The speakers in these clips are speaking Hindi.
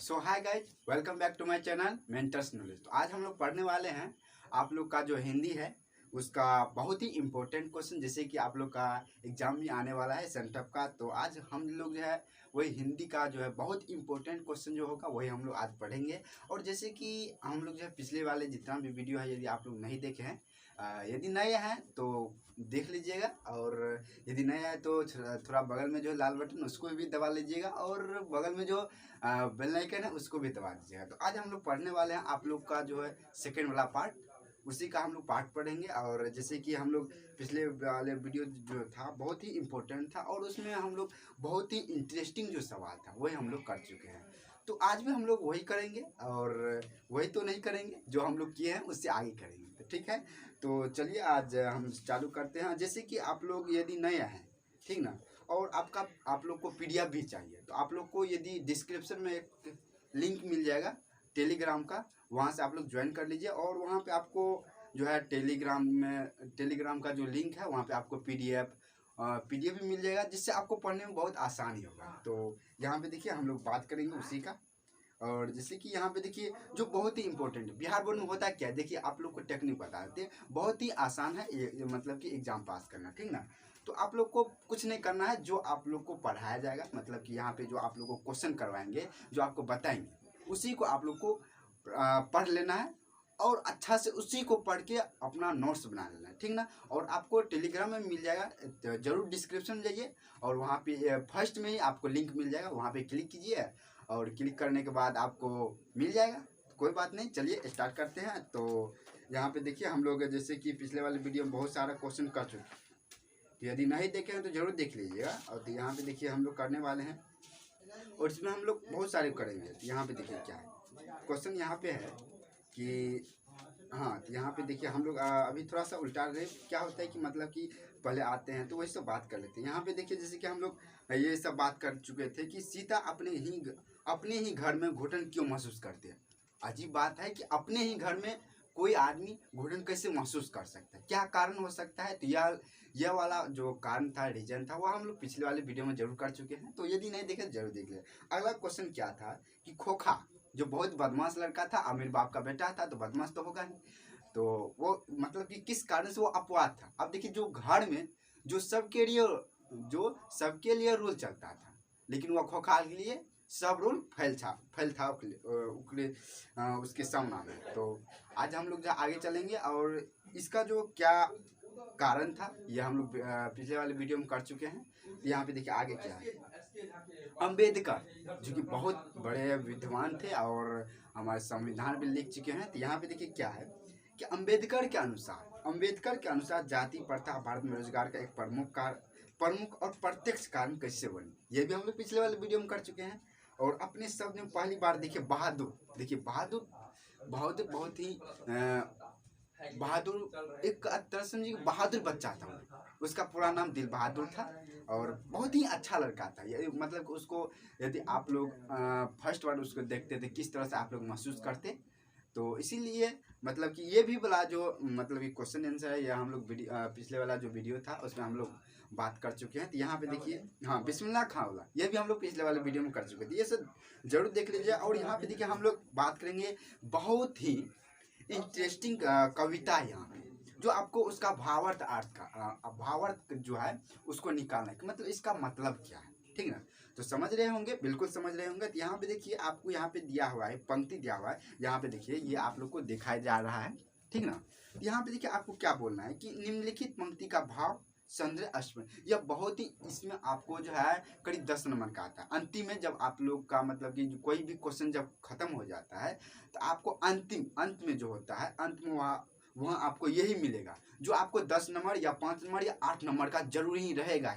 So hi guys, welcome back to my channel mentors knowledge. तो आज हम लोग पढ़ने वाले हैं आप लोग का जो हिंदी है उसका बहुत ही इम्पोर्टेंट क्वेश्चन, जैसे कि आप लोग का एग्जाम भी आने वाला है सेंटअप का। तो आज हम लोग जो है वही हिंदी का जो है बहुत इंपॉर्टेंट क्वेश्चन जो होगा वही हम लोग आज पढ़ेंगे। और जैसे कि हम लोग जो है पिछले वाले जितना भी वीडियो है यदि आप लोग नहीं देखे हैं, यदि नए हैं तो देख लीजिएगा, और यदि नए हैं तो थोड़ा बगल में जो है लाल बटन उसको भी दबा लीजिएगा, और बगल में जो बेल आइकन है उसको भी दबा दीजिएगा। तो आज हम लोग पढ़ने वाले हैं आप लोग का जो है सेकेंड वाला पार्ट, उसी का हम लोग पार्ट पढ़ेंगे। और जैसे कि हम लोग पिछले वाले वीडियो जो था बहुत ही इम्पोर्टेंट था और उसमें हम लोग बहुत ही इंटरेस्टिंग जो सवाल था वही हम लोग कर चुके हैं। तो आज भी हम लोग वही करेंगे, और वही तो नहीं करेंगे जो हम लोग किए हैं उससे आगे करेंगे। तो ठीक है, तो चलिए आज हम चालू करते हैं। जैसे कि आप लोग यदि नए हैं, ठीक ना, और आप लोग को पीडीएफ भी चाहिए तो आप लोग को यदि डिस्क्रिप्शन में एक लिंक मिल जाएगा टेलीग्राम का, वहाँ से आप लोग ज्वाइन कर लीजिए। और वहाँ पे आपको जो है टेलीग्राम का जो लिंक है वहाँ पे आपको पीडीएफ भी मिल जाएगा, जिससे आपको पढ़ने में बहुत आसानी होगा। तो यहाँ पे देखिए हम लोग बात करेंगे उसी का। और जैसे कि यहाँ पे देखिए जो बहुत ही इंपॉर्टेंट है, बिहार बोर्ड में होता क्या है, देखिए आप लोग को टेक्निक बता देते हैं, बहुत ही आसान है ये मतलब कि एग्जाम पास करना, ठीक ना। तो आप लोग को कुछ नहीं करना है, जो आप लोग को पढ़ाया जाएगा, मतलब कि यहाँ पे जो आप लोग को क्वेश्चन करवाएंगे, जो आपको बताएंगे, उसी को आप लोग को पढ़ लेना है, और अच्छा से उसी को पढ़ के अपना नोट्स बना लेना है, ठीक ना। और आपको टेलीग्राम में मिल जाएगा, तो जरूर डिस्क्रिप्शन में जाइए और वहाँ पे फर्स्ट में ही आपको लिंक मिल जाएगा, वहाँ पे क्लिक कीजिए और क्लिक करने के बाद आपको मिल जाएगा। तो कोई बात नहीं, चलिए स्टार्ट करते हैं। तो यहाँ पे देखिए हम लोग जैसे कि पिछले वाले वीडियो में बहुत सारा क्वेश्चन कर चुके हैं, तो यदि नहीं देखे हैं तो जरूर देख लीजिएगा। और तो यहाँ पे देखिए हम लोग करने वाले हैं और इसमें हम लोग बहुत सारे करेंगे। तो यहाँ पे देखिए क्या है क्वेश्चन, यहाँ पे है कि हाँ, तो यहाँ पे देखिए हम लोग अभी थोड़ा सा उल्टा रहे। क्या होता है कि मतलब कि पहले आते हैं तो वही सब बात कर लेते हैं। यहाँ पे देखिए जैसे कि हम लोग ये सब बात कर चुके थे कि सीता अपने ही घर में घुटन क्यों महसूस करते हैं। अजीब बात है कि अपने ही घर में कोई आदमी घुटन कैसे महसूस कर सकता है, क्या कारण हो सकता है। तो यह वाला जो कारण था, रीजन था, वो हम लोग पिछले वाले वीडियो में जरूर कर चुके हैं। तो यदि नहीं देखे तो जरूर देख ले। अगला क्वेश्चन क्या था कि खोखा जो बहुत बदमाश लड़का था, अमीर बाप का बेटा था, तो बदमाश तो होगा ही, तो वो मतलब कि किस कारण से वो अपवाद था। अब देखिए जो घर में जो सबके लिए रूल चलता था, लेकिन वो खोखा के लिए सब रूल फैल था उसके सामना में। तो आज हम लोग जो आगे चलेंगे और इसका जो क्या कारण था ये हम लोग पिछले वाले वीडियो में कर चुके हैं। तो यहाँ पे देखिए आगे क्या है। अंबेडकर जो कि बहुत बड़े विद्वान थे और हमारे संविधान भी लिख चुके हैं। तो यहाँ पे देखिए क्या है कि अंबेडकर के अनुसार जाति प्रथा भारत में रोजगार का एक प्रमुख और प्रत्यक्ष कारण कैसे बनी, ये भी हम लोग पिछले वाले वीडियो में कर चुके हैं। और अपने शब्द में पहली बार देखिए बहादुर बहादुर बहुत ही बहादुर, एक तरह से समझिए बहादुर बच्चा था। उसका पूरा नाम दिल बहादुर था और बहुत ही अच्छा लड़का था। ये मतलब उसको यदि आप लोग फर्स्ट बार उसको देखते थे किस तरह से आप लोग महसूस करते। तो इसीलिए मतलब कि ये भी वाला जो मतलब कि क्वेश्चन आंसर है, यह हम लोग पिछले वाला जो वीडियो था उसमें हम लोग बात कर चुके हैं। तो यहाँ पे देखिए हाँ, बिस्मिल्लाह खां वाला ये भी हम लोग पिछले वाले वीडियो में कर चुके थे, ये सब जरूर देख लीजिए। और यहाँ पे देखिए हम लोग बात करेंगे बहुत ही इंटरेस्टिंग कविता है यहाँ पे, जो आपको उसका भावार्थ जो है उसको निकालना है, मतलब इसका मतलब क्या है, ठीक ना। तो समझ रहे होंगे, बिल्कुल समझ रहे होंगे। तो यहाँ पे देखिए आपको यहाँ पे दिया हुआ है, पंक्ति दिया हुआ है, यहाँ पे देखिए ये आप लोग को दिखाया जा रहा है, ठीक ना। यहाँ पे देखिए आपको क्या बोलना है कि निम्नलिखित पंक्ति का भाव संग्रह अश्व, यह बहुत ही, इसमें आपको जो है करीब 10 नंबर का आता है। अंतिम में जब आप लोग का मतलब कि कोई भी क्वेश्चन जब खत्म हो जाता है तो आपको अंत में जो होता है, अंत में वहाँ आपको यही मिलेगा, जो आपको 10 नंबर या 5 नंबर या 8 नंबर का जरूर ही रहेगा।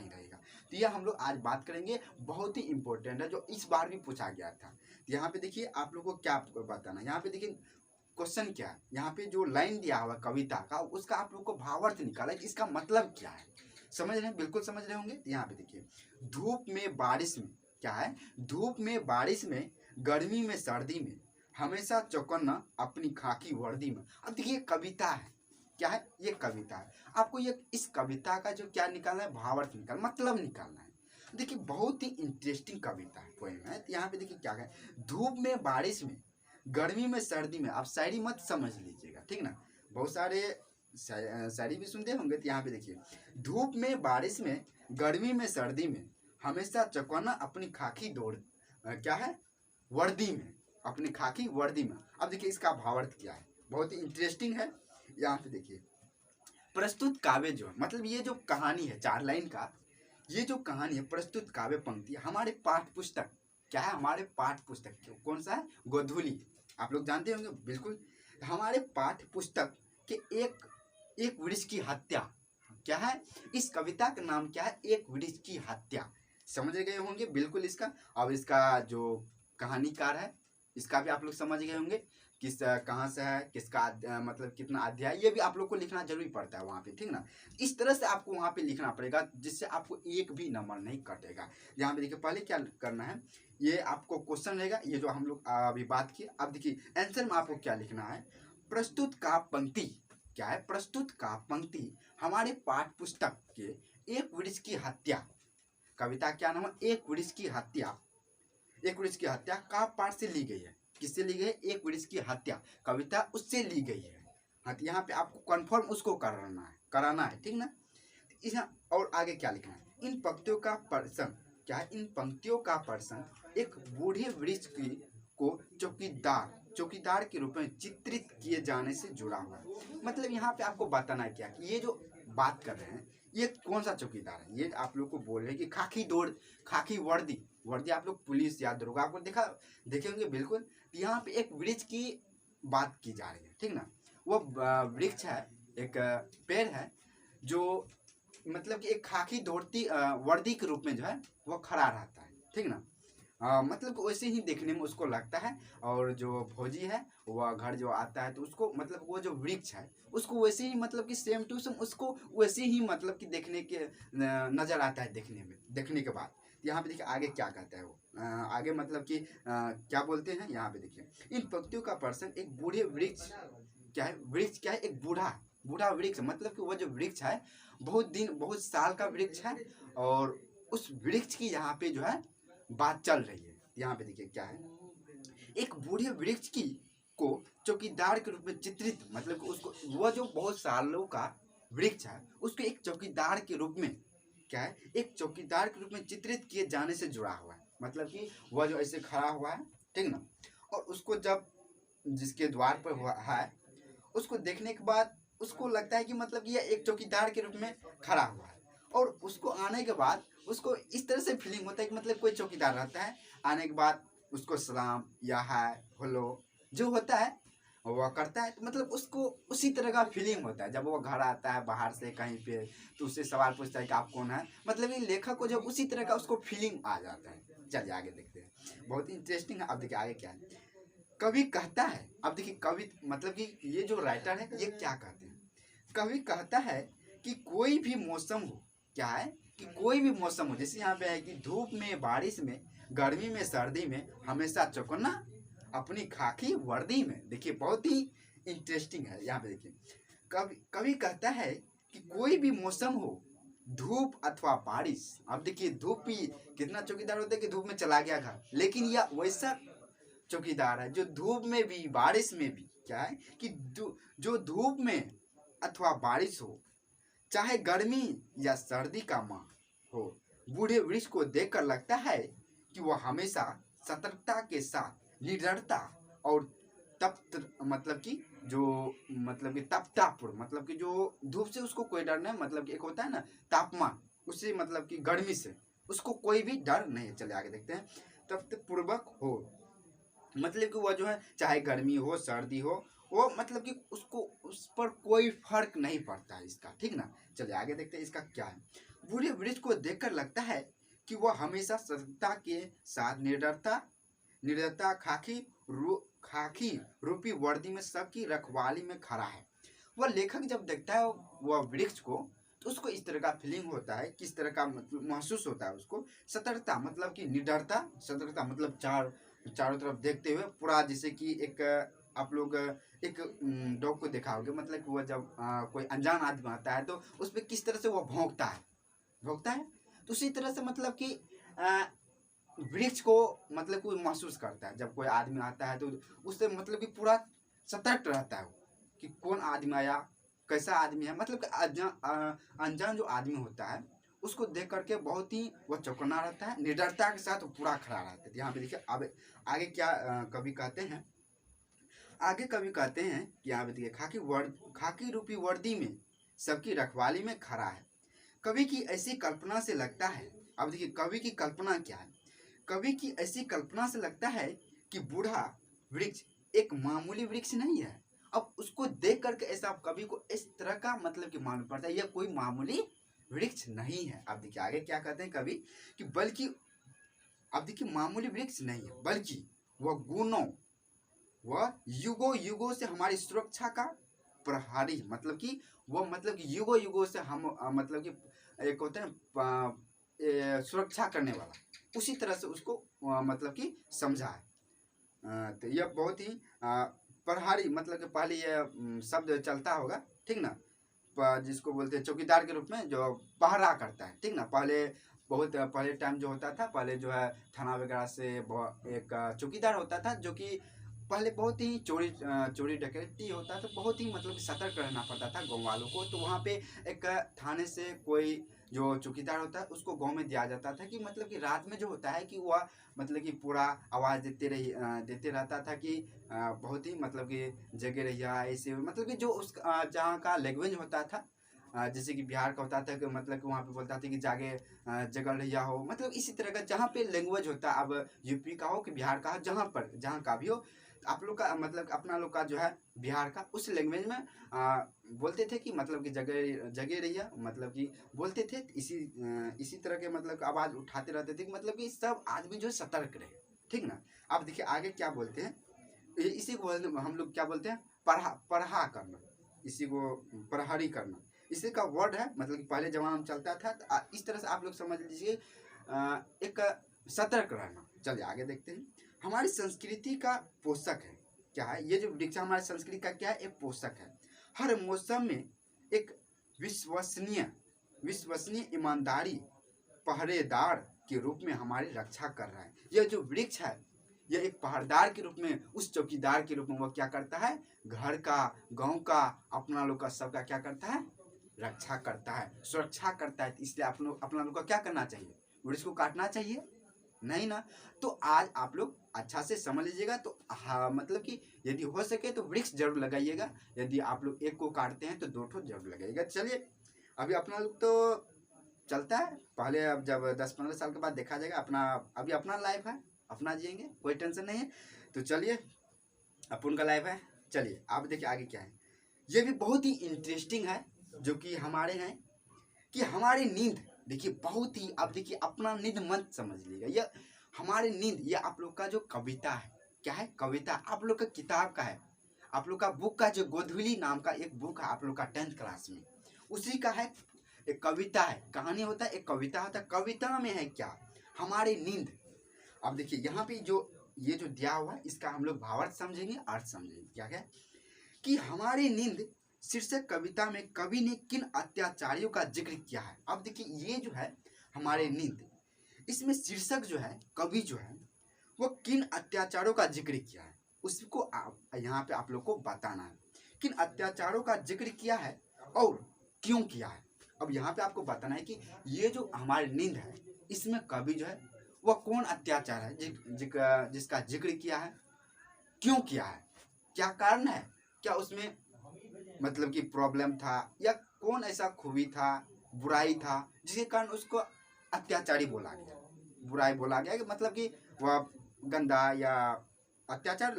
तो यह हम लोग आज बात करेंगे, बहुत ही इंपॉर्टेंट है, जो इस बार भी पूछा गया था। तो यहाँ पे देखिए आप लोग को क्या बताना है, यहाँ पे देखिए क्वेश्चन क्या है, यहाँ पे जो लाइन दिया हुआ कविता का उसका आप लोग को भावार्थ निकाला है, इसका मतलब क्या है। समझ रहे हैं, बिल्कुल समझ रहे होंगे। यहाँ पे देखिए धूप में बारिश में, क्या है, धूप में बारिश में, गर्मी में सर्दी में, हमेशा चौकन्ना अपनी खाकी वर्दी में। अब देखिए कविता है, क्या है, ये कविता है। आपको ये इस कविता का जो क्या निकालना है, भावार्थ निकालना, मतलब निकालना है। देखिए बहुत ही इंटरेस्टिंग कविता है, पोएम है। तो यहाँ पे देखिए क्या है, धूप में बारिश में, गर्मी में सर्दी में, आप शायरी मत समझ लीजिएगा, ठीक ना। बहुत सारे शायरी भी सुनते होंगे। तो यहाँ पे देखिए, धूप में बारिश में, गर्मी में सर्दी में, हमेशा चौकन्ना अपनी खाकी दौड़ क्या है, वर्दी में, अपनी खाकी वर्दी में। अब देखिए इसका भावार्थ क्या है, बहुत ही इंटरेस्टिंग है। यहाँ पे देखिए, प्रस्तुत काव्य जो है, मतलब ये जो कहानी है 4 लाइन का, ये जो कहानी है प्रस्तुत काव्य पंक्ति हमारे पाठ्य पुस्तक, क्या है, हमारे पाठ्य पुस्तक कौन सा है, गोधूली, आप लोग जानते होंगे बिल्कुल। हमारे पाठ्य पुस्तक के एक वृक्ष की हत्या, क्या है, इस कविता का नाम क्या है, एक वृक्ष की हत्या, समझ गए होंगे बिल्कुल इसका। अब इसका जो कहानीकार है, इसका भी आप लोग समझ गए होंगे, किस कहाँ से है, किसका मतलब कितना अध्याय, ये भी आप लोग को लिखना जरूरी पड़ता है वहाँ पे, ठीक ना। इस तरह से आपको वहाँ पे लिखना पड़ेगा जिससे आपको एक भी नंबर नहीं कटेगा। यहाँ पे देखिए पहले क्या करना है, ये आपको क्वेश्चन रहेगा, ये जो हम लोग अभी बात किए। अब देखिए आंसर में आपको क्या लिखना है, प्रस्तुत का पंक्ति, क्या है, प्रस्तुत का पंक्ति हमारे पाठ्य पुस्तक के एक वृक्ष की हत्या, कविता क्या नाम है, एक वृक्ष की हत्या, एक वृक्ष की हत्या का पाठ से ली गई है। किससे ली गई है, एक वृक्ष की हत्या, कविता उससे ली गई है। हाँ, तो यहाँ पे आपको कंफर्म उसको कराना है, ठीक ना। और आगे क्या लिखना है, इन पंक्तियों का प्रसंग, क्या है, इन पंक्तियों का प्रसंग एक बूढ़े वृक्ष की को चौकीदार के रूप में चित्रित किए जाने से जुड़ा हुआ है। मतलब यहाँ पे आपको बताना है क्या, कि ये जो बात कर रहे हैं ये कौन सा चौकीदार है, ये आप लोग को बोल रहे हैं कि खाकी वर्दी आप लोग पुलिस या दरोगा को देखे होंगे बिल्कुल। यहाँ पे एक वृक्ष की बात की जा रही है, ठीक ना। वो वृक्ष है, एक पेड़ है जो मतलब कि एक खाकी दौड़ती वर्दी के रूप में जो है वो खड़ा रहता है, ठीक ना। मतलब कि वैसे ही देखने में उसको लगता है। और जो फौजी है वह घर जो आता है तो उसको मतलब वो जो वृक्ष है उसको वैसे ही मतलब कि सेम टू सेम उसको वैसे ही मतलब कि देखने के नजर आता है, देखने के बाद। यहाँ पे देखिए आगे क्या कहता है वो, आगे मतलब कि क्या बोलते हैं, यहाँ पे देखिए, इन पंक्तियों का प्रसंग एक बूढ़े वृक्ष, क्या है, वृक्ष क्या है, एक बूढ़ा वृक्ष, मतलब कि वो जो वृक्ष है बहुत साल का वृक्ष है। और उस वृक्ष की यहाँ पे जो है बात चल रही है। यहाँ पे देखिए क्या है, एक बूढ़े वृक्ष की को चौकीदार के रूप में चित्रित, मतलब कि उसको, वह जो बहुत सालों का वृक्ष है उसको एक चौकीदार के रूप में, क्या है, एक चौकीदार के रूप में चित्रित किए जाने से जुड़ा हुआ है। मतलब कि वह जो ऐसे खड़ा हुआ है, ठीक ना। और उसको जब जिसके द्वार पर हुआ है उसको देखने के बाद उसको लगता है कि मतलब यह एक चौकीदार के रूप में खड़ा हुआ है। और उसको आने के बाद उसको इस तरह से फीलिंग होता है कि मतलब कोई चौकीदार रहता है, आने के बाद उसको सलाम या हाय हेलो जो होता है वह करता है। तो मतलब उसको उसी तरह का फीलिंग होता है जब वो घर आता है बाहर से कहीं पे, तो उससे सवाल पूछता है कि आप कौन है। मतलब ये लेखक को जब उसी तरह का उसको फीलिंग आ जाता है। चलिए आगे देखते हैं, बहुत इंटरेस्टिंग है। अब देखिए आगे क्या है, कवि कहता है, अब देखिए कवि मतलब कि ये जो राइटर है ये क्या कहते हैं, कवि कहता है कि कोई भी मौसम हो, क्या है, कि कोई भी मौसम हो, जैसे यहाँ पे है कि धूप में बारिश में, गर्मी में सर्दी में, हमेशा चौकन्ना अपनी खाकी वर्दी में। देखिए बहुत ही इंटरेस्टिंग है। यहाँ पे देखिए कवि कहता है कि कोई भी मौसम हो, धूप अथवा बारिश। अब देखिए धूप भी कितना चौकीदार होता है कि धूप में चला गया घर, लेकिन यह वैसा चौकीदार है जो धूप में भी बारिश में भी, क्या है, कि जो धूप में अथवा बारिश हो, चाहे गर्मी या सर्दी का माह हो, बूढ़े वृक्ष को देखकर लगता है कि वह हमेशा सतर्कता के साथ निडरता और तप्त, मतलब कि जो मतलब कि तपतापुर, मतलब कि जो धूप से उसको कोई डर नहीं, मतलब कि एक होता है ना तापमान, उससे मतलब कि गर्मी से उसको कोई भी डर नहीं। चले आगे देखते हैं, तप्त पूर्वक हो, मतलब कि वह जो है चाहे गर्मी हो सर्दी हो, वो मतलब कि उसको उस पर कोई फर्क नहीं पड़ता है इसका, ठीक ना। चलिए आगे देखते हैं इसका क्या है। बूढ़े वृक्ष को देखकर लगता है कि वह हमेशा सतर्कता के साथ निडरता खाकी रूपी वर्दी में सबकी रखवाली में खड़ा है। वह लेखक जब देखता है वह वृक्ष को, तो उसको इस तरह का फीलिंग होता है, किस तरह का मतलब महसूस होता है उसको, सतर्कता मतलब कि निडरता, सतर्कता मतलब चारों तरफ देखते हुए पूरा, जैसे कि एक आप लोग एक डॉग को देखा होगा, मतलब कि वह जब कोई अनजान आदमी आता है तो उस पर किस तरह से वो भौंकता है, तो उसी तरह से मतलब कि वृक्ष को मतलब कोई महसूस करता है। जब कोई आदमी आता है तो उससे मतलब कि पूरा सतर्क रहता है वो, कि कौन आदमी आया, कैसा आदमी है। मतलब कि अनजान जो आदमी होता है उसको देख करके बहुत ही वो चौकन्ना रहता है, निडरता के साथ वो पूरा खड़ा रहता है। यहाँ पे देखिए अब आगे क्या कवि कहते हैं, आगे कवि कहते हैं कि यहाँ पे देखिए खाकी रूपी वर्दी में सबकी रखवाली में खड़ा है। कवि की ऐसी कल्पना से लगता है, अब देखिए कवि की कल्पना क्या है, कवि की ऐसी कल्पना से लगता है कि बूढ़ा वृक्ष एक मामूली वृक्ष नहीं है। अब उसको देख करके ऐसा कवि को इस तरह का मतलब कि मालूम पड़ता है यह कोई मामूली वृक्ष नहीं है। अब देखिए आगे क्या कहते हैं कवि कि बल्कि, अब देखिए मामूली वृक्ष नहीं है बल्कि वह गुणों, वह युगों युगों से हमारी सुरक्षा का प्रहरी, मतलब कि वो मतलब कि युगों युगों से हम मतलब कि एक होता है सुरक्षा करने वाला, उसी तरह से उसको मतलब कि समझा है। तो यह बहुत ही प्रहरी, मतलब कि पहले यह शब्द चलता होगा, ठीक ना, जिसको बोलते हैं चौकीदार के रूप में जो पहरा करता है, ठीक ना। पहले बहुत पहले टाइम जो होता था, पहले जो है थाना वगैरह से एक चौकीदार होता था जो कि पहले बहुत ही चोरी डकैती होता था, बहुत ही मतलब कि सतर्क रहना पड़ता था गाँव वालों को। तो वहाँ पे एक थाने से कोई जो चौकीदार होता है उसको गांव में दिया जाता था कि मतलब कि रात में जो होता है कि वह मतलब कि पूरा आवाज़ देते रहता था कि बहुत ही मतलब कि जगह रहिया ऐसे, मतलब कि जो उस जहाँ का लैंग्वेज होता था, जैसे कि बिहार का होता था कि मतलब कि वहाँ पे बोलता था कि जागे जगल रहिया हो, मतलब इसी तरह का जहाँ पे लैंग्वेज होता है, अब यूपी का हो कि बिहार का हो, जहाँ का भी हो, आप लोग का मतलब अपना लोग का जो है बिहार का उस लैंग्वेज में बोलते थे कि मतलब कि जगह जगह रहिया, मतलब कि बोलते थे। इसी तरह के मतलब आवाज़ उठाते रहते थे कि मतलब कि सब आदमी जो सतर्क रहे, ठीक ना। अब देखिए आगे क्या बोलते हैं, इसी को हम लोग क्या बोलते हैं, पढ़ा करना, इसी को प्रहरी करना, इसी का वर्ड है। मतलब कि पहले जमाना में चलता था तो इस तरह से आप लोग समझ लीजिए एक सतर्क रहना। चलिए आगे देखते हैं। हमारी संस्कृति का पोषक है, क्या है ये जो वृक्ष हमारी संस्कृति का क्या है, एक पोषक है। हर मौसम में एक विश्वसनीय विश्वसनीय ईमानदारी पहरेदार के रूप में हमारी रक्षा कर रहा है। यह जो वृक्ष है यह एक पहरेदार के रूप में, उस चौकीदार के रूप में वह क्या करता है, घर का, गांव का, अपना लोग का, सबका क्या करता है, रक्षा करता है, सुरक्षा करता है। इसलिए अपना लोग का क्या करना चाहिए, वृक्ष को काटना चाहिए नहीं ना। तो आज आप लोग अच्छा से समझ लीजिएगा। तो हाँ, मतलब कि यदि हो सके तो वृक्ष जरूर लगाइएगा, यदि आप लोग एक को काटते हैं तो दो ठो जरूर लगाइएगा। चलिए अभी अपना लोग तो चलता है, पहले अब जब 10-15 साल के बाद देखा जाएगा, अपना अभी अपना लाइफ है, अपना जिएंगे, कोई टेंशन नहीं है। तो चलिए अपन का लाइफ है। चलिए आप देखिए आगे क्या है, ये भी बहुत ही इंटरेस्टिंग है जो कि हमारे हैं कि हमारी नींद, देखिए बहुत ही, आप देखिए अपना नींद मत समझ लीजिएगा, यह हमारी नींद, ये आप लोग का जो कविता है, क्या है, कविता आप लोग का किताब का है, आप लोग का बुक का जो गोधुली नाम का एक बुक है आप लोग का 10th क्लास में, उसी का है। एक कविता है, कहानी होता है, एक कविता होता है, कविता में है क्या, हमारी नींद। अब देखिए यहाँ पे जो ये जो दिया हुआ है इसका हम लोग भावार्थ समझेंगे, अर्थ समझेंगे। क्या है कि हमारी नींद शीर्षक कविता में कवि ने किन अत्याचारियों का जिक्र किया है। अब देखिए ये जो है हमारे नींद, इसमें शीर्षक जो है कवि जो है वो किन अत्याचारों का जिक्र किया है, उसको यहाँ पे आप लोग को बताना है, किन अत्याचारों का जिक्र किया है और क्यों किया है। अब यहाँ पे आपको बताना है कि ये जो हमारी नींद है इसमें कवि जो है वह कौन अत्याचार है जिसका जिक्र किया है, क्यों किया है, क्या कारण है, क्या उसमें मतलब कि प्रॉब्लम था, या कौन ऐसा खूबी था, बुराई था जिसके कारण उसको अत्याचारी बोला गया, बुराई बोला गया कि मतलब कि वह गंदा या अत्याचार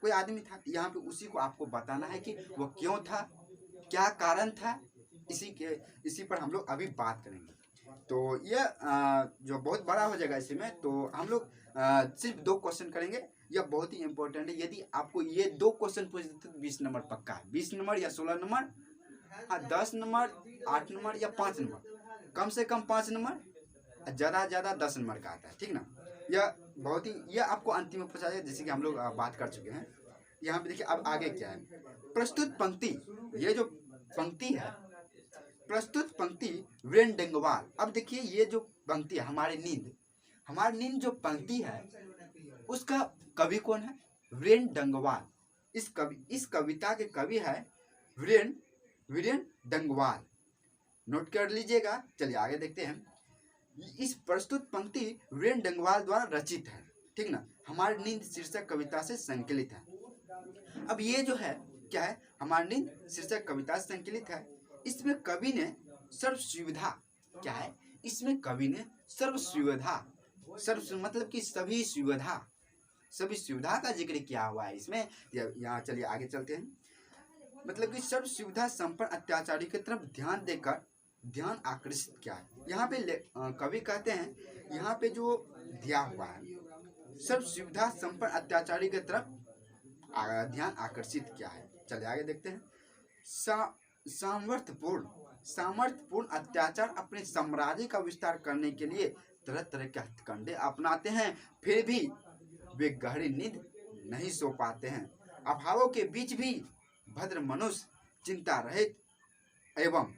कोई आदमी था। यहाँ पे उसी को आपको बताना है कि वो क्यों था, क्या कारण था, इसी पर हम लोग अभी बात करेंगे। तो ये जो बहुत बड़ा हो जाएगा इसी में, तो हम लोग सिर्फ 2 क्वेश्चन करेंगे, यह बहुत ही इंपॉर्टेंट है। यदि आपको ये 2 क्वेश्चन पूछ देते तो 20 नंबर पक्का है, 20 नंबर या 16 नंबर, हाँ 10 नंबर, 8 नंबर या 5 नंबर, कम से कम 5 नंबर, ज़्यादा से ज़्यादा 10 नंबर का आता है, ठीक ना। यह बहुत ही, यह आपको अंतिम में पूछा जाएगा, जैसे कि हम लोग बात कर चुके हैं। यहाँ पे देखिए अब आगे क्या है, प्रस्तुत पंक्ति, ये जो पंक्ति है, प्रस्तुत पंक्ति वीरेंद्र डंगवाल। अब देखिए ये जो पंक्ति है हमारी नींद जो पंक्ति है उसका कवि कौन है? वीरेंद्र डंगवाल। इस कविता के कवि है वीरेंद्र डंगवाल। नोट कर लीजिएगा। चलिए आगे देखते हैं। इस प्रस्तुत पंक्ति वीरेंद्र डंगवाल द्वारा रचित है, ठीक ना। हमारी नींद शीर्षक कविता से संकलित है। अब ये जो है क्या है? हमारी नींद शीर्षक कविता से संकलित है। इसमें कवि ने सर्व सुविधा, क्या है? इसमें कवि ने सर्व सुविधा, मतलब कि सभी सुविधा का जिक्र किया हुआ है इसमें। यहाँ चलिए आगे चलते हैं। मतलब कि सर्व सुविधा संपन्न अत्याचारी की तरफ ध्यान देकर ध्यान आकर्षित किया है। यहाँ पे कवि कहते हैं, यहाँ पे जो दिया हुआ है सर्व सुविधा संपन्न अत्याचारी की तरफ ध्यान आकर्षित किया है। चलिए आगे देखते हैं। सामर्थ्यपूर्ण अत्याचार अपने साम्राज्य का विस्तार करने के लिए तरह तरह के हथकंडे अपनाते हैं, फिर भी वे गहरी नींद नहीं सो पाते हैं। अभावों के बीच भी भद्र मनुष्य चिंता रहित एवं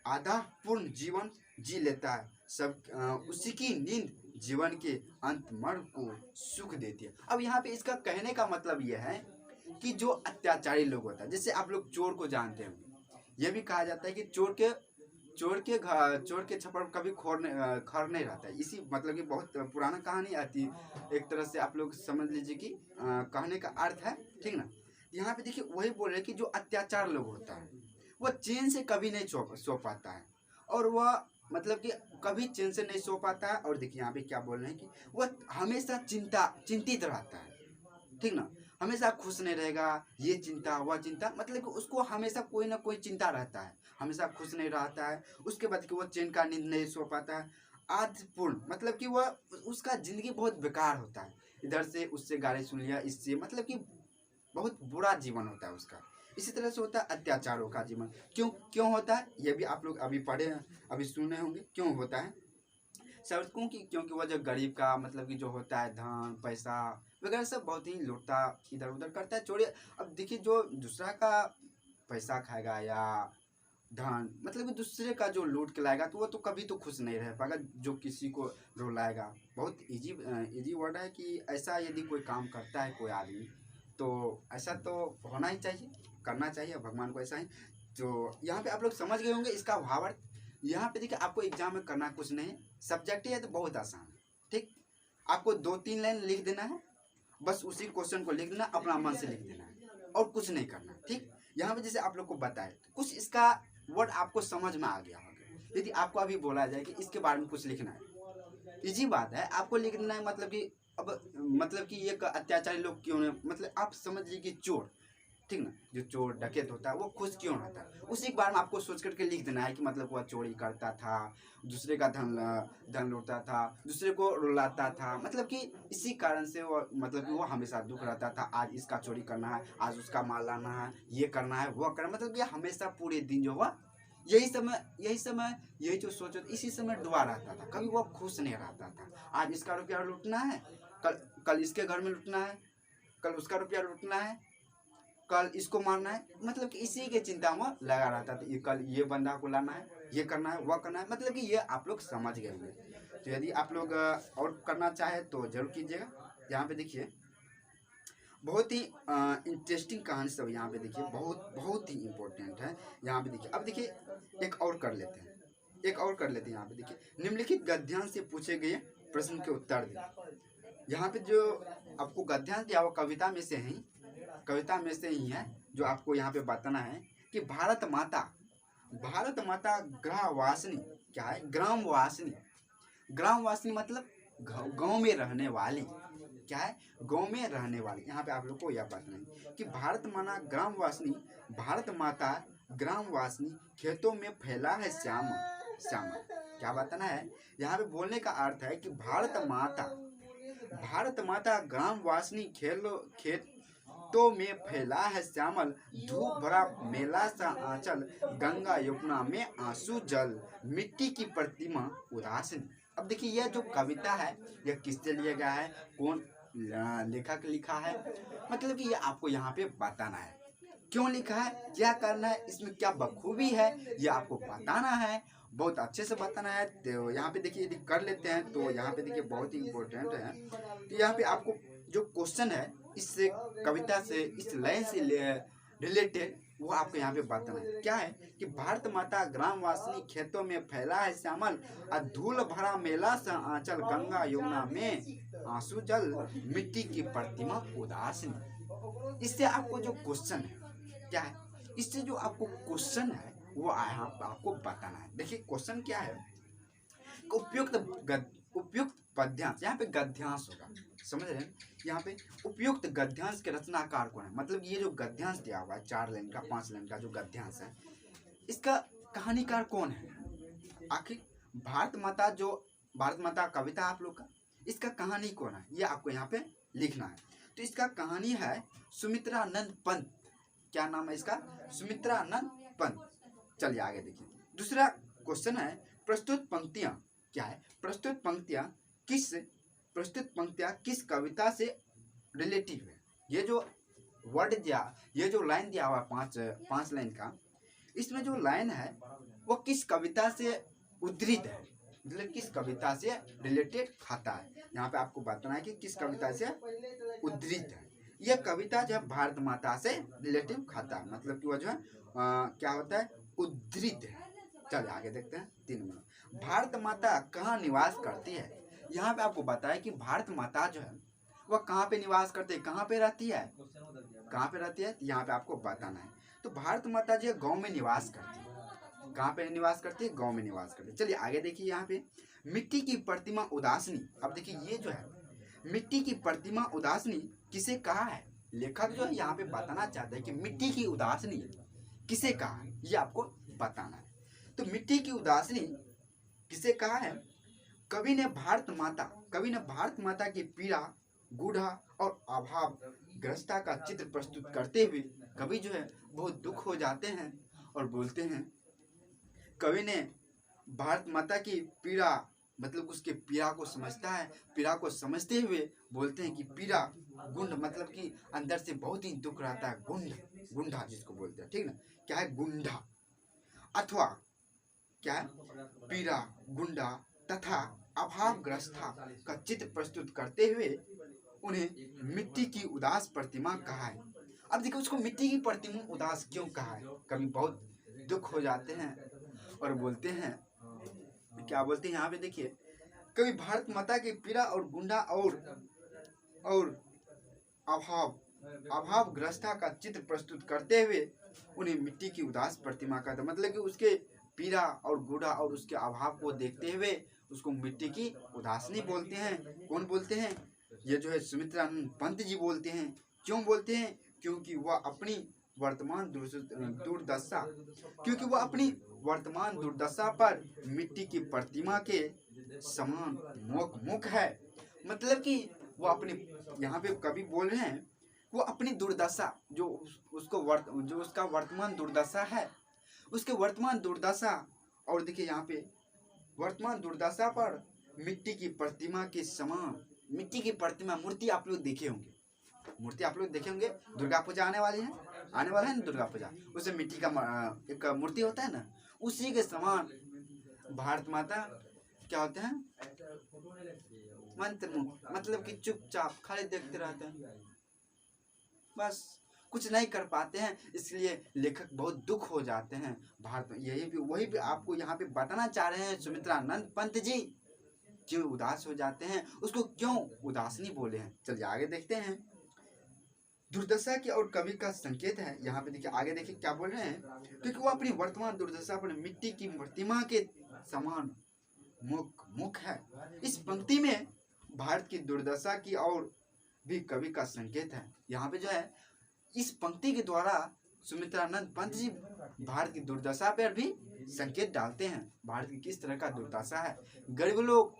आधा पूर्ण जीवन जी लेता है। सब उसी की नींद जीवन के अंत मन को सुख देती है। अब यहाँ पे इसका कहने का मतलब यह है कि जो अत्याचारी लोग होता है, जैसे आप लोग चोर को जानते हैं, यह भी कहा जाता है कि चोर के छप्पर कभी खर नहीं रहता है। इसी मतलब कि बहुत पुराना कहानी आती है, एक तरह से आप लोग समझ लीजिए कि कहने का अर्थ है, ठीक ना। यहाँ पे देखिए वही बोल रहे हैं कि जो अत्याचार लोग होता है वह चैन से कभी नहीं सो पाता है, और वह मतलब कि कभी चैन से नहीं सो पाता है। और देखिए यहाँ पे क्या बोल रहे हैं कि वह हमेशा चिंतित रहता है, ठीक ना। हमेशा खुश नहीं रहेगा, ये चिंता वह चिंता, मतलब कि उसको हमेशा कोई ना कोई चिंता रहता है, हमेशा खुश नहीं रहता है। उसके बाद कि वह चैन का नींद नहीं सो पाता है। आधपूर्ण मतलब कि वह उसका जिंदगी बहुत बेकार होता है, इधर से उससे गाली सुन लिया, इससे मतलब कि बहुत बुरा जीवन होता है उसका। इसी तरह से होता है अत्याचारों का जीवन। क्यों होता है ये भी आप लोग अभी पढ़े, अभी सुने होंगे क्यों होता है। क्योंकि वह जो गरीब का मतलब कि जो होता है धन पैसा वगैरह सब बहुत ही लूटता, इधर उधर करता है, चोरी। अब देखिए जो दूसरा का पैसा खाएगा या धन मतलब कि दूसरे का जो लूट के लाएगा तो वो तो कभी तो खुश नहीं रह पाएगा। जो किसी को रुलाएगा, बहुत इजी वर्ड है कि ऐसा यदि कोई काम करता है कोई आदमी तो ऐसा तो होना ही चाहिए, करना चाहिए भगवान को ऐसा ही। तो यहाँ पे आप लोग समझ गए होंगे इसका भावार्थ। यहाँ पे देखिए आपको एग्जाम में करना कुछ नहीं, सब्जेक्ट है तो बहुत आसान है, ठीक। आपको 2-3 लाइन लिख देना है, बस उसी क्वेश्चन को लिख देना, अपना मन से लिख देना है और कुछ नहीं करना, ठीक। यहाँ पे जैसे आप लोग को बताए कुछ इसका वर्ड आपको समझ में आ गया होगा। यदि आपको अभी बोला जाए कि इसके बारे में कुछ लिखना है, इजी बात है, आपको लिख देना है। मतलब कि अब मतलब कि ये अत्याचारी लोग क्यों नहीं, मतलब आप समझ लीजिए कि चोर, ठीक ना, जो चोर डकैत होता है वो खुश क्यों रहता है, उसी के बारे में आपको सोच करके लिख देना है कि मतलब वह चोरी करता था, दूसरे का धन लूटता था, दूसरे को रुलाता था, मतलब कि इसी कारण से वो मतलब कि वो हमेशा दुख रहता था। आज इसका चोरी करना है, आज उसका माल लाना है, ये करना है वो करना, मतलब कि हमेशा पूरे दिन जो हुआ यही समय यही जो सोचो इसी समय डुबा रहता था, कभी वो खुश नहीं रहता था। आज इसका रुपया लूटना है, कल इसके घर में लूटना है, कल उसका रुपया लूटना है, कल इसको मारना है, मतलब कि इसी के चिंता में लगा रहता था। कल ये बंदा को लाना है, ये करना है वह करना है, मतलब कि ये आप लोग समझ गए होंगे। तो यदि आप लोग और करना चाहे तो जरूर कीजिएगा। यहाँ पे देखिए बहुत ही इंटरेस्टिंग कहानी सब यहाँ पे देखिए, बहुत ही इम्पोर्टेंट है। यहाँ पे देखिए, अब देखिए एक और कर लेते हैं यहाँ पे देखिए, निम्नलिखित गद्यांश से पूछे गए प्रश्न के उत्तर दें। यहाँ पे जो आपको गद्यांश दिया वो कविता में से ही है, जो आपको यहाँ पे बताना है कि भारत माता ग्रहवासिनी, क्या है ग्रामवासिनी मतलब गांव में रहने वाली, क्या है गांव में रहने वाली। यहाँ पे आप लोग को यह बताना है कि भारत माता ग्रामवासिनी खेतों में फैला है श्यामा, क्या बताना है। यहाँ पे बोलने का अर्थ है कि भारत माता ग्रामवासिनी खेतों में फैला है श्यामल, धूप भरा मेला सा आंचल, गंगा यमुना में आंसू जल, मिट्टी की प्रतिमा उदासीन। अब देखिए यह जो कविता है यह किससे लिया गया है, कौन लेखक लिखा है, मतलब कि ये आपको यहाँ पे बताना है। क्यों लिखा है, क्या करना है, इसमें क्या बखूबी है, ये आपको बताना है, बहुत अच्छे से बताना है। तो यहाँ पे देखिए यदि कर लेते हैं तो यहाँ पे देखिए बहुत ही इम्पोर्टेंट है। तो यहाँ पे आपको जो क्वेश्चन है इस कविता से, इस लाइन से रिलेटेड, वो आपको यहाँ पे बताना है। क्या है कि भारत माता ग्रामवासिनी खेतों में फैला है श्यामल, धूल भरा मेला सा आंचल, गंगा यमुना में आंसू जल, मिट्टी की प्रतिमा उदासीन। इससे आपको जो क्वेश्चन है क्या है, इससे जो आपको क्वेश्चन है वो यहाँ आपको बताना है। देखिए क्वेश्चन क्या है, उपयुक्त पद्यांश, यहाँ पे गद्यांश होगा, समझ रहे हैं। यहाँ पे उपयुक्त गद्यांश के रचनाकार कौन है, मतलब ये जो गद्यांश दिया हुआ है 4 लाइन का 5 लाइन का जो गद्यांश है, इसका कहानीकार कौन है। आखिर भारत माता कविता आप लोग का, इसका कहानी कौन है, ये आपको यहाँ पे लिखना है। तो इसका कहानी है सुमित्रानंद पंत। क्या नाम है इसका, सुमित्रानंद पंत। चलिए आगे देखिए। दूसरा क्वेश्चन है प्रस्तुत पंक्तियां, क्या है, प्रस्तुत पंक्तियां किस कविता से रिलेटिव है। ये जो वर्ड दिया, ये जो लाइन दिया हुआ पांच लाइन का, इसमें जो लाइन है वो किस कविता से उद्धृत है, मतलब किस कविता से रिलेटेड खाता है। यहाँ पे आपको बताना है कि किस कविता से उद्धृत है। यह कविता जो है भारत माता से रिलेटिव खाता है, मतलब कि वह जो है क्या होता है, उद्धृत है। चलिए आगे देखते हैं 3 नंबर। भारत माता कहाँ निवास करती है। यहाँ पे आपको बताया कि भारत माता जो है वह कहाँ पे निवास करती है, कहाँ पे रहती है, कहाँ पे रहती है, यहाँ पे आपको बताना है। तो भारत माता जो है गाँव में निवास करती है। कहाँ पे निवास करती है, गाँव में निवास करती है। चलिए आगे देखिए। यहाँ पे मिट्टी की प्रतिमा उदासनी, अब देखिए ये जो है मिट्टी की प्रतिमा उदासनी किसे कहा है। लेखक जो है यहाँ पे बताना चाहते हैं कि मिट्टी की उदासनी किसे कहा है, ये आपको बताना है। तो मिट्टी की उदासनी किसे कहा है, कवि ने भारत माता की पीड़ा, गूढ़ा और अभाव ग्रस्ता का चित्र प्रस्तुत करते हुए कवि जो है बहुत दुख हो जाते हैं और बोलते हैं, कवि ने भारत माता की पीड़ा, मतलब उसके पीड़ा को समझता है, पीड़ा को समझते हुए बोलते हैं कि पीड़ा, गुंड मतलब कि अंदर से बहुत ही दुख रहता है, गुंडा जिसको बोलते हैं, ठीक ना, क्या है गुंडा, अथवा क्या है पीड़ा, गुंडा तथा अभावग्रस्ता का चित्र प्रस्तुत करते हुए उन्हें मिट्टी की उदास प्रतिमा कहा है। अब देखो उसको मिट्टी की प्रतिमा उदास क्यों कहा है, कभी बहुत दुख हो जाते हैं और बोलते हैं, क्या बोलते हैं यहाँ पे देखिए, कभी भारत माता की पीड़ा और गुंडा और अभावग्रस्ता का चित्र प्रस्तुत करते हुए उन्हें मिट्टी की उदास प्रतिमा का, मतलब कि उसके पीड़ा और गुड़ा और उसके अभाव को देखते हुए उसको मिट्टी की उदासनी बोलते हैं। कौन बोलते हैं, ये जो है सुमित्रानंद पंत जी बोलते हैं। क्यों बोलते हैं, क्योंकि वह अपनी वर्तमान दुर्दशा पर मिट्टी की प्रतिमा के समान मुख है। मतलब कि वो अपनी, यहाँ पे कवि बोल रहे हैं वो अपनी दुर्दशा जो उसका वर्तमान दुर्दशा है, उसके वर्तमान दुर्दशा, और देखिए यहाँ पे वर्तमान दुर्दशा पर मिट्टी की प्रतिमा के समान, मिट्टी की प्रतिमा, मूर्ति आप लोग देखे होंगे, दुर्गा पूजा आने वाला है ना, दुर्गा पूजा, उसमें मिट्टी का एक मूर्ति होता है ना, उसी के समान भारत माता क्या होते हैं, मंत्रमुग्ध, मतलब कि चुपचाप खाली देखते रहते हैं, बस कुछ नहीं कर पाते हैं, इसलिए लेखक बहुत दुख हो जाते हैं। वही भी आपको यहाँ पे बताना चाह रहे हैं, सुमित्रानंद पंत जी क्यों उदास हो जाते हैं, उसको क्यों उदासनी बोले हैं। चलिए आगे देखते हैं। दुर्दशा की और कवि का संकेत है। यहाँ पे देखिए आगे देखिए क्या बोल रहे हैं, क्योंकि वो अपनी वर्तमान दुर्दशा पर मिट्टी की प्रतिमा के समान मुख है। इस पंक्ति में भारत की दुर्दशा की और भी कवि का संकेत है। यहाँ पे जो है इस पंक्ति के द्वारा सुमित्रानंद पंत जी भारत की दुर्दशा पर भी संकेत डालते हैं। भारत की किस तरह का दुर्दशा है, गरीब लोग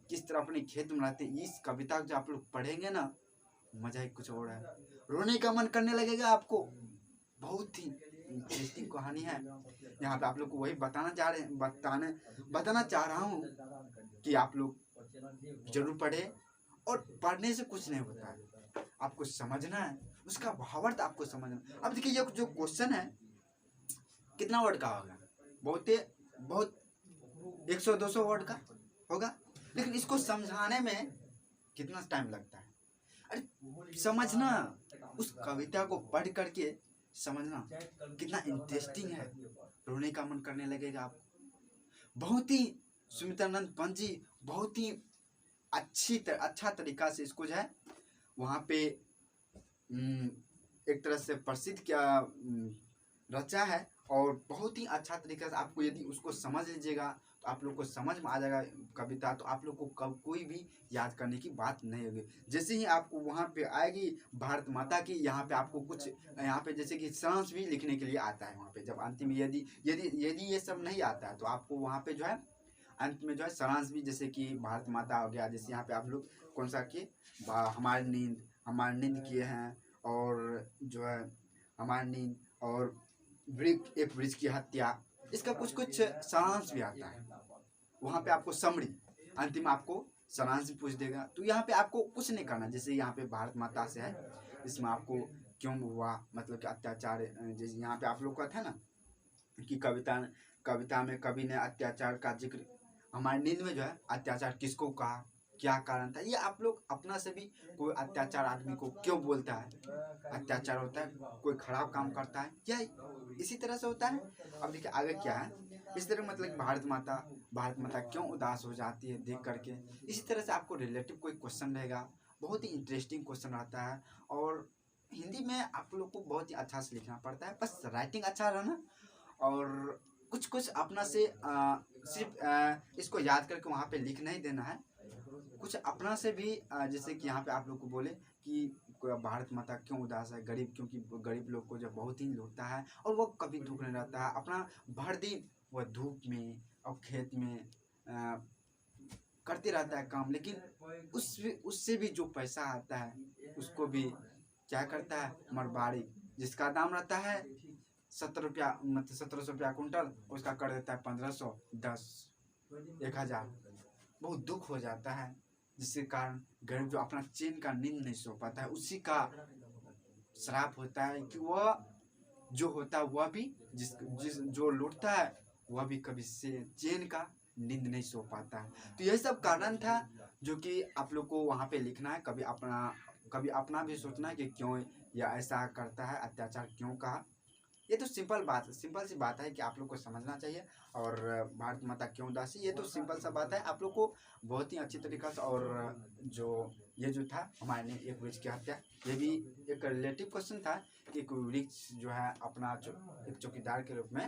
किस तरह अपने खेत में रहते हैं। इस कविता को जो आप लोग पढ़ेंगे ना, मजा ही कुछ और है, रोने का मन करने लगेगा आपको। बहुत ही इंटरेस्टिंग कहानी है। यहाँ पे आप लोग को वही बताना चाह रहा हूँ कि आप लोग जरूर पढ़े, और पढ़ने से कुछ नहीं होता है, आपको समझना है, उसका भावार्थ आपको समझना। अब देखिए ये जो क्वेश्चन है कितना वर्ड का होगा, बहुत 100-200 वर्ड का होगा, लेकिन इसको समझाने में कितना टाइम लगता है। अरे समझना, उस कविता को पढ़ करके समझना कितना इंटरेस्टिंग है, रोने का मन करने लगेगा आपको। बहुत ही सुमित्रानंद पंत जी बहुत ही अच्छा तरीका से इसको जो है वहाँ पे एक तरह से प्रसिद्ध क्या रचा है, और बहुत ही अच्छा तरीका से आपको यदि उसको समझ लीजिएगा तो आप लोग को समझ में आ जाएगा कविता, तो आप लोग को कब कोई भी याद करने की बात नहीं होगी। जैसे ही आपको वहाँ पे आएगी भारत माता की, यहाँ पे आपको कुछ यहाँ पे जैसे कि सारांश भी लिखने के लिए आता है वहाँ पे, जब अंतिम यदि यदि यदि ये सब नहीं आता है तो आपको वहाँ पे जो है अंत में जो है सारांश भी, जैसे कि भारत माता हो गया, जैसे यहाँ पे आप लोग कौन सा किए, हमारी नींद किए हैं, और जो है हमारी नींद, और वृक्ष की हत्या, इसका कुछ कुछ सारांश भी आता है वहाँ पे। आपको समरी अंतिम आपको सारांश भी पूछ देगा, तो यहाँ पे आपको कुछ नहीं करना। जैसे यहाँ पे भारत माता से है, इसमें आपको क्यों हुआ, मतलब कि अत्याचार, जैसे यहाँ पे आप लोग का था ना कि कविता में कवि ने अत्याचार का जिक्र, हमारी नींद में जो है अत्याचार किसको कहा, क्या कारण था, ये आप लोग अपना से भी, कोई अत्याचार आदमी को क्यों बोलता है, अत्याचार होता है कोई खराब काम करता है, या इसी तरह से होता है। अब देखिए आगे क्या है, इस तरह मतलब भारत माता क्यों उदास हो जाती है देख करके, इसी तरह से आपको रिलेटिव कोई क्वेश्चन रहेगा, बहुत ही इंटरेस्टिंग क्वेश्चन आता है। और हिंदी में आप लोग को बहुत ही अच्छा से लिखना पड़ता है, बस राइटिंग अच्छा रहना, और कुछ कुछ अपना से सिर्फ इसको याद करके वहाँ पे लिख नहीं देना है, कुछ अपना से भी जैसे कि यहाँ पे आप लोग को बोले कि भारत माता क्यों उदास है, गरीब, क्योंकि गरीब लोग को जब बहुत ही होता है और वो कभी दुख नहीं रहता है, अपना भर दिन वह धूप में और खेत में करते रहता है काम, लेकिन उससे भी जो पैसा आता है उसको भी क्या करता है, मरबाड़ी, जिसका दाम रहता है 17 रुपया, मतलब 1700 रुपया कुंटल, उसका कर देता है 1500, 10, 1000। बहुत दुख हो जाता है, जिसके कारण गरीब जो अपना चैन का नींद नहीं सो पाता है, उसी का श्राप होता है कि वह जो होता है वह भी जिस जो लूटता है वह भी कभी से चैन का नींद नहीं सो पाता है। तो यही सब कारण था जो कि आप लोग को वहाँ पे लिखना है, कभी अपना भी सोचना है कि क्यों यह ऐसा करता है, अत्याचार क्यों कहा। ये तो सिंपल सी बात है कि आप लोग को समझना चाहिए। और भारत माता क्यों उदासी, ये तो सिंपल सा बात है, आप लोग को बहुत ही अच्छी तरीक़ा से। और जो था हमारे ने एक वृक्ष की हत्या, ये भी एक रिलेटिव क्वेश्चन था कि कोई वृक्ष जो है अपना एक चौकीदार के रूप में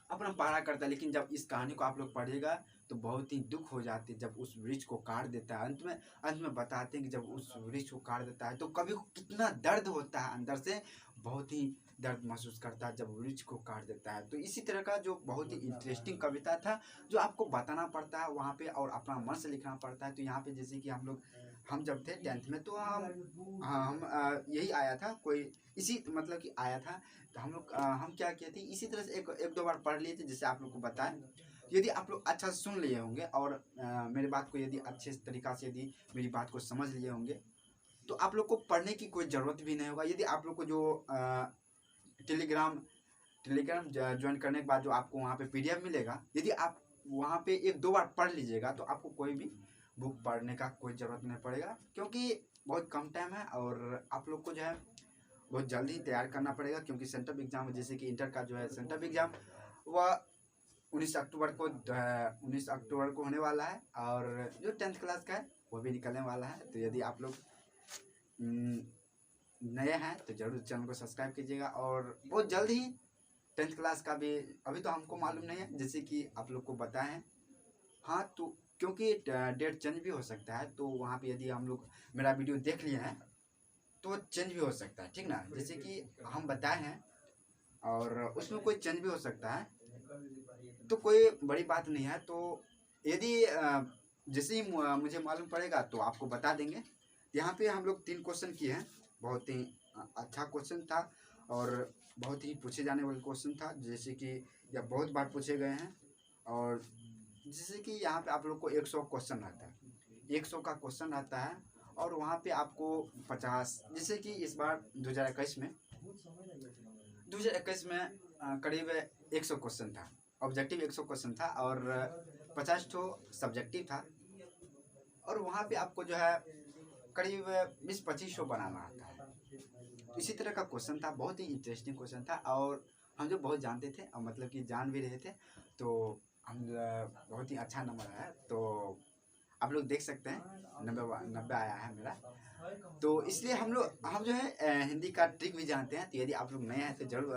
अपना पहरा करता है, लेकिन जब इस कहानी को आप लोग पढ़िएगा तो बहुत ही दुख हो जाती है जब उस वृक्ष को काट देता है। अंत में बताते हैं कि जब उस वृक्ष को काट देता है तो कभी कितना दर्द होता है, अंदर से बहुत ही दर्द महसूस करता है जब वृक्ष को काट देता है। तो इसी तरह का जो बहुत ही इंटरेस्टिंग कविता था जो आपको बताना पड़ता है वहाँ पे, और अपना मन से लिखना पड़ता है। तो यहाँ पे जैसे कि हम जब थे 10th में, तो हम यही आया था, कोई इसी मतलब कि आया था, तो हम क्या किए थे, इसी तरह से एक दो बार पढ़ लिए थे, जैसे आप लोग को बताएं। यदि आप लोग अच्छा से सुन लिए होंगे और मेरी बात को यदि अच्छे तरीक़ा से यदि मेरी बात को समझ लिए होंगे तो आप लोग को पढ़ने की कोई ज़रूरत भी नहीं होगा। यदि आप लोग को जो टेलीग्राम ज्वाइन करने के बाद जो आपको वहाँ पे PDF मिलेगा, यदि आप वहाँ पे एक दो बार पढ़ लीजिएगा तो आपको कोई भी बुक पढ़ने का कोई ज़रूरत नहीं पड़ेगा, क्योंकि बहुत कम टाइम है और आप लोग को जो है बहुत जल्दी तैयार करना पड़ेगा। क्योंकि सेंट्रल एग्ज़ाम, जैसे कि इंटर का जो है सेंट्रल एग्ज़ाम, वह 19 अक्टूबर को होने वाला है, और जो 10th क्लास का है वो भी निकलने वाला है। तो यदि आप लोग नए हैं तो जरूर चैनल को सब्सक्राइब कीजिएगा, और बहुत जल्द ही 10th क्लास का भी, अभी तो हमको मालूम नहीं है, जैसे कि आप लोग को बताएं। हाँ, तो क्योंकि डेट चेंज भी हो सकता है, तो वहाँ पे यदि हम लोग मेरा वीडियो देख लिए हैं तो चेंज भी हो सकता है, ठीक ना, जैसे कि हम बताए हैं और उसमें कोई चेंज भी हो सकता है, तो कोई बड़ी बात नहीं है। तो यदि जैसे ही मुझे मालूम पड़ेगा तो आपको बता देंगे। यहाँ पे हम लोग 3 क्वेश्चन किए हैं, बहुत ही अच्छा क्वेश्चन था और बहुत ही पूछे जाने वाले क्वेश्चन था, जैसे कि यह बहुत बार पूछे गए हैं। और जैसे कि यहाँ पे आप लोग को 100 क्वेश्चन रहता है, 100 का क्वेश्चन रहता है, और वहाँ पे आपको 50, जैसे कि इस बार 2021 में करीब 100 क्वेश्चन था, ऑब्जेक्टिव 100 क्वेश्चन था और 50 ठो सब्जेक्टिव था। और वहाँ पे आपको जो है करीब 20-25 शो बनाना आता है। तो इसी तरह का क्वेश्चन था, बहुत ही इंटरेस्टिंग क्वेश्चन था और हम जो बहुत जानते थे और मतलब कि जान भी रहे थे, तो हम बहुत ही अच्छा नंबर आया। तो आप लोग देख सकते हैं 90 आया है मेरा। तो इसलिए हम जो है हिंदी का ट्रिक भी जानते हैं। तो यदि आप लोग नए हैं तो जरूर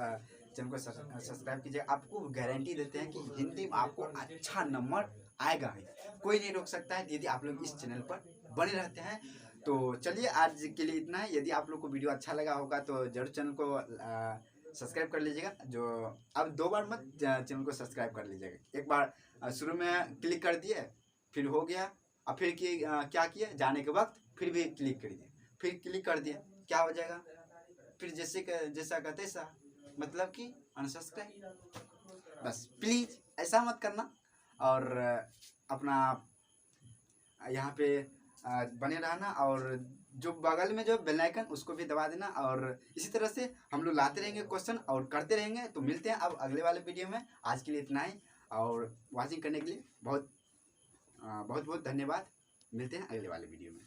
चैनल को सब्सक्राइब कीजिए। आपको गारंटी देते हैं कि हिंदी में आपको अच्छा नंबर आएगा ही, कोई नहीं रोक सकता है यदि आप लोग इस चैनल पर बने रहते हैं। तो चलिए आज के लिए इतना है। यदि आप लोग को वीडियो अच्छा लगा होगा तो जरूर चैनल को सब्सक्राइब कर लीजिएगा। जो अब 2 बार मत चैनल को सब्सक्राइब कर लीजिएगा। एक बार शुरू में क्लिक कर दिए, फिर हो गया, और फिर क्या किए, जाने के वक्त फिर भी क्लिक कर दिए, फिर क्लिक कर दिए, क्या हो जाएगा, फिर जैसा का तैसा, मतलब कि अनसब्सक्राइब। बस प्लीज़ ऐसा मत करना और अपना यहाँ पे बने रहना और जो बगल में जो बेल आइकन उसको भी दबा देना। और इसी तरह से हम लोग लाते रहेंगे क्वेश्चन और करते रहेंगे। तो मिलते हैं अब अगले वाले वीडियो में। आज के लिए इतना ही और वाचिंग करने के लिए बहुत बहुत धन्यवाद। मिलते हैं अगले वाले वीडियो में।